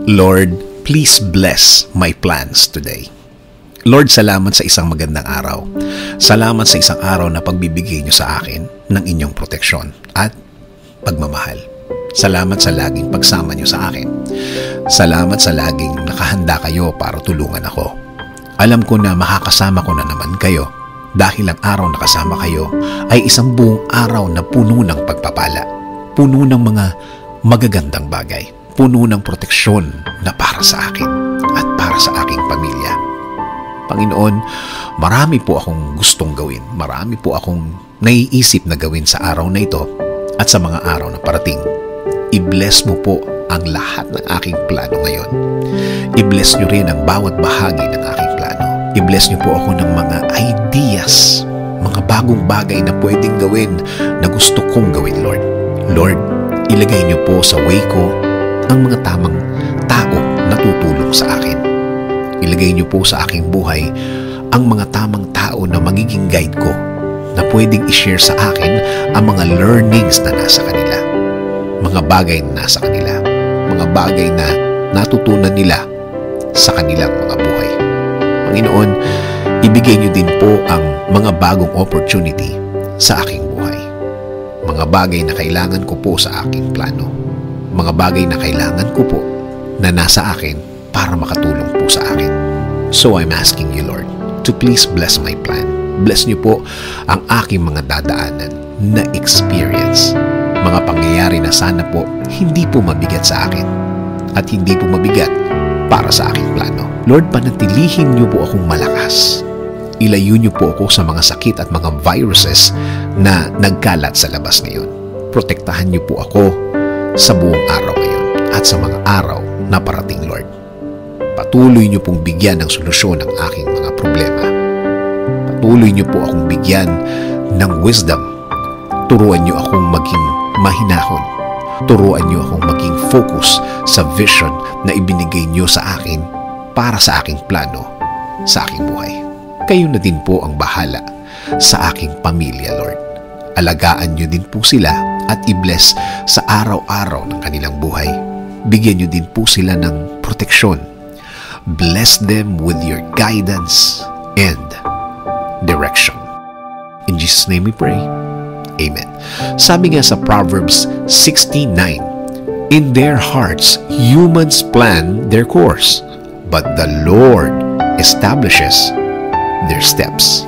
Lord, please bless my plans today. Lord, salamat sa isang magandang araw. Salamat sa isang araw na pagbibigay niyo sa akin ng inyong proteksyon at pagmamahal. Salamat sa laging pagsama niyo sa akin. Salamat sa laging nakahanda kayo para tulungan ako. Alam ko na makakasama ko na naman kayo dahil ang araw na kasama kayo ay isang buong araw na puno ng pagpapala, puno ng mga magagandang bagay, puno ng proteksyon na para sa akin at para sa aking pamilya. Panginoon, marami po akong gustong gawin. Marami po akong naiisip na gawin sa araw na ito at sa mga araw na parating. I-bless mo po ang lahat ng aking plano ngayon. I-bless nyo rin ang bawat bahagi ng aking plano. I-bless nyo po ako ng mga ideas, mga bagong bagay na pwedeng gawin na gusto kong gawin, Lord. Lord, ilagay nyo po sa way ko ang mga tamang tao na tutulong sa akin. Ilagay niyo po sa aking buhay ang mga tamang tao na magiging guide ko na pwedeng i-share sa akin ang mga learnings na nasa kanila. Mga bagay na nasa kanila. Mga bagay na natutunan nila sa kanilang mga buhay. Panginoon, ibigay niyo din po ang mga bagong opportunity sa aking buhay. Mga bagay na kailangan ko po sa aking plano. Mga bagay na kailangan ko po na nasa akin para makatulong po sa akin. So I'm asking you, Lord, to please bless my plan. Bless niyo po ang aking mga dadaanan na experience. Mga pangyayari na sana po hindi po mabigat sa akin at hindi po mabigat para sa aking plano. Lord, panatilihin niyo po akong malakas. Ilayo niyo po ako sa mga sakit at mga viruses na nagkalat sa labas ngayon. Protektahan niyo po ako sa buong araw ngayon at sa mga araw na parating, Lord. Patuloy niyo pong bigyan ng solusyon ang aking mga problema. Patuloy niyo po akong bigyan ng wisdom. Turuan niyo akong maging mahinahon. Turuan niyo akong maging focus sa vision na ibinigay niyo sa akin para sa aking plano, sa aking buhay. Kayo na din po ang bahala sa aking pamilya, Lord. Alagaan niyo din po sila at i-bless sa araw-araw ng kanilang buhay. Bigyan niyo din po sila ng proteksyon. Bless them with your guidance and direction. In Jesus' name we pray. Amen. Sabi nga sa Proverbs 16:9, in their hearts humans plan their course, but the Lord establishes their steps.